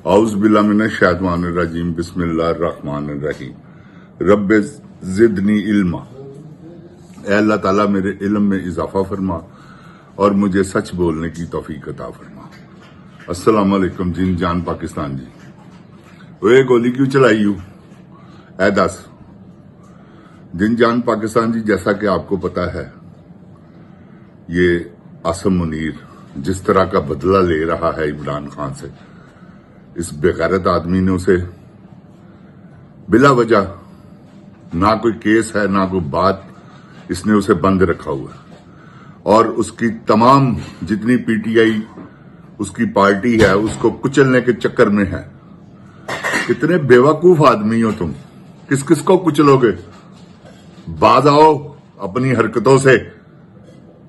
اعوذ باللہ من الشیطان الرجیم بسم اللہ الرحمن الرحیم رب زدنی علما۔ اے اللہ تعالیٰ میرے علم میں اضافہ فرما اور مجھے سچ بولنے کی توفیق عطا فرما۔ السلام علیکم جن جان پاکستان جی، وہ گولی کیوں چلائی ہوں؟ اے دس جن جان پاکستان جی، جیسا کہ آپ کو پتا ہے یہ عاصم منیر جس طرح کا بدلہ لے رہا ہے عمران خان سے، اس بےغیرت آدمی نے اسے بلا وجہ، نہ کوئی کیس ہے نہ کوئی بات، اس نے اسے بند رکھا ہوا ہے اور اس کی تمام جتنی پی ٹی آئی اس کی پارٹی ہے اس کو کچلنے کے چکر میں ہے۔ کتنے بیوقوف آدمی ہو تم، کس کس کو کچلو گے؟ باز آؤ اپنی حرکتوں سے،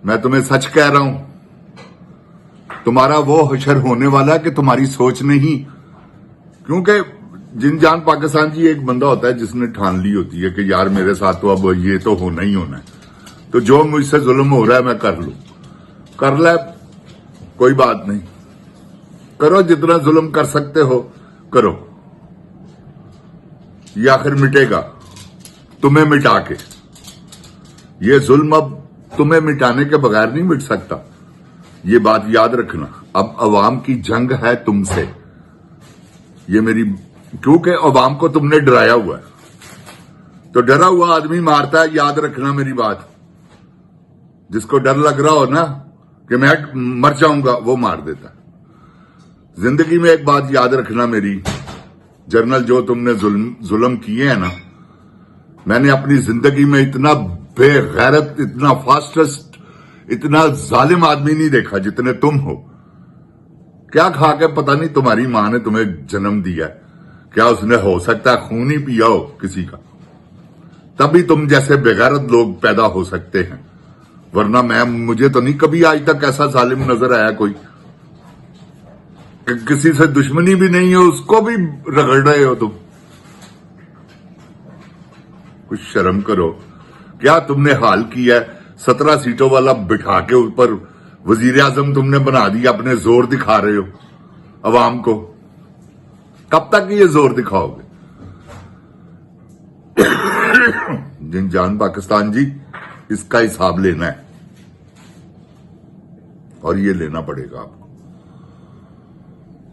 میں تمہیں سچ کہہ رہا ہوں، تمہارا وہ حشر ہونے والا ہے کہ تمہاری سوچ نہیں۔ کیونکہ جن جان پاکستان جی ایک بندہ ہوتا ہے جس نے ٹھان لی ہوتی ہے کہ یار میرے ساتھ تو اب یہ تو ہونا ہی ہونا ہے، تو جو مجھ سے ظلم ہو رہا ہے میں کر لوں، کر لے، کوئی بات نہیں، کرو جتنا ظلم کر سکتے ہو کرو، یہ آخر مٹے گا تمہیں مٹا کے۔ یہ ظلم اب تمہیں مٹانے کے بغیر نہیں مٹ سکتا، یہ بات یاد رکھنا۔ اب عوام کی جنگ ہے تم سے، یہ میری، کیونکہ عوام کو تم نے ڈرایا ہوا ہے، تو ڈرا ہوا آدمی مارتا ہے، یاد رکھنا میری بات۔ جس کو ڈر لگ رہا ہو نا کہ میں مر جاؤں گا، وہ مار دیتا ہے۔ زندگی میں ایک بات یاد رکھنا میری، جنرل جو تم نے ظلم کیے ہیں نا، میں نے اپنی زندگی میں اتنا بے غیرت، اتنا فاسٹسٹ، اتنا ظالم آدمی نہیں دیکھا جتنے تم ہو۔ کیا کھا کے پتہ نہیں تمہاری ماں نے تمہیں جنم دیا ہے، کیا اس نے ہو سکتا ہے خون ہی پیا ہو کسی کا، تبھی تم جیسے بےغیرت لوگ پیدا ہو سکتے ہیں، ورنہ مجھے تو نہیں کبھی آج تک ایسا ظالم نظر آیا کوئی کہ کسی سے دشمنی بھی نہیں ہے اس کو بھی رگڑ رہے ہو تم۔ کچھ شرم کرو۔ کیا تم نے حال کیا ہے؟ 17 سیٹوں والا بٹھا کے اوپر وزیر اعظم تم نے بنا دیا، اپنے زور دکھا رہے ہو عوام کو۔ کب تک یہ زور دکھاؤ گے؟ جن جان پاکستان جی، اس کا حساب لینا ہے اور یہ لینا پڑے گا آپ کو۔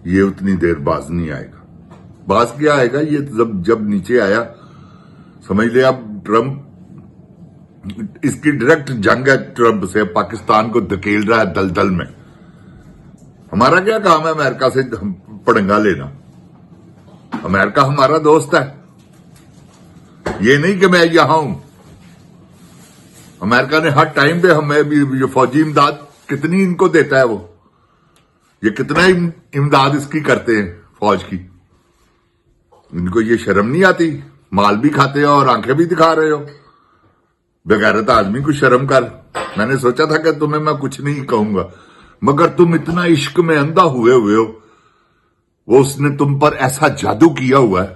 یہ اتنی دیر باز نہیں آئے گا۔ باز کیا آئے گا؟ یہ جب نیچے آیا سمجھ لے اب ٹرمپ، اس کی ڈائریکٹ جنگ ہے ٹرمپ سے، پاکستان کو دھکیل رہا ہے دلدل میں۔ ہمارا کیا کام ہے امریکہ سے پڑنگا لینا؟ امریکہ ہمارا دوست ہے، یہ نہیں کہ میں یہاں ہوں۔ امریکہ نے ہر ٹائم پہ ہمیں بھی فوجی امداد کتنی ان کو دیتا ہے، وہ یہ کتنا امداد اس کی کرتے ہیں فوج کی۔ ان کو یہ شرم نہیں آتی؟ مال بھی کھاتے ہو اور آنکھیں بھی دکھا رہے ہو۔ بغیرت آدمی کو شرم کر۔ میں نے سوچا تھا کہ تمہیں میں کچھ نہیں کہوں گا، مگر تم اتنا عشق میں اندھا ہوئے ہو، وہ اس نے تم پر ایسا جادو کیا ہوا ہے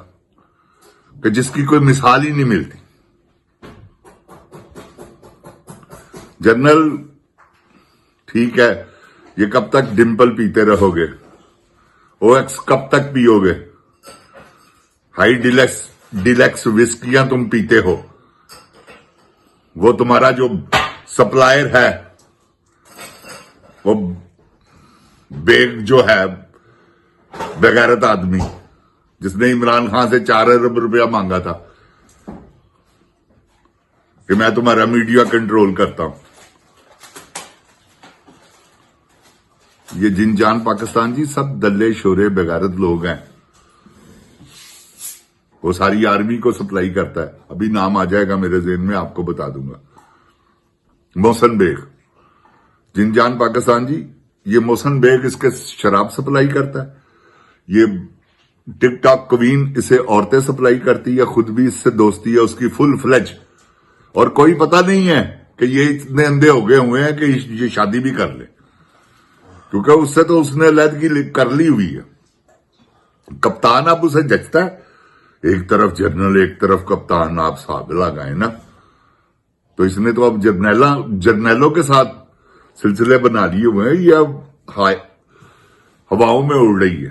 کہ جس کی کوئی مثال ہی نہیں ملتی۔ جنرل ٹھیک ہے، یہ کب تک ڈمپل پیتے رہو گے؟ او ایکس کب تک پیو گے؟ ہائی ڈیلیکس وسکیاں تم پیتے ہو، وہ تمہارا جو سپلائر ہے، وہ بیگ جو ہے بغیرت آدمی جس نے عمران خان سے 4 ارب روپیہ مانگا تھا کہ میں تمہارا میڈیا کنٹرول کرتا ہوں۔ یہ جن جان پاکستان جی سب دلے شورے بغیرت لوگ ہیں، وہ ساری آرمی کو سپلائی کرتا ہے۔ ابھی نام آ جائے گا میرے ذہن میں، آپ کو بتا دوں گا۔ محسن بیگ، جن جان پاکستان جی، یہ محسن بیگ اس کے شراب سپلائی کرتا ہے، یہ ٹک ٹاک کوین اسے عورتیں سپلائی کرتی ہے، خود بھی اس سے دوستی ہے اس کی فل فلیج، اور کوئی پتہ نہیں ہے کہ یہ اتنے اندھے ہو گئے ہوئے ہیں کہ یہ شادی بھی کر لے، کیونکہ اس سے تو اس نے علیحدگی کر لی ہوئی ہے۔ کپتان اب اسے جچتا ہے، ایک طرف جنرل ایک طرف کپتان، آپ صاحب لگائیں نا، تو اس نے تو اب جرنیلوں کے ساتھ سلسلے بنا لیے ہوئے ہیں، یہ اب ہواؤں میں اڑ رہی ہے۔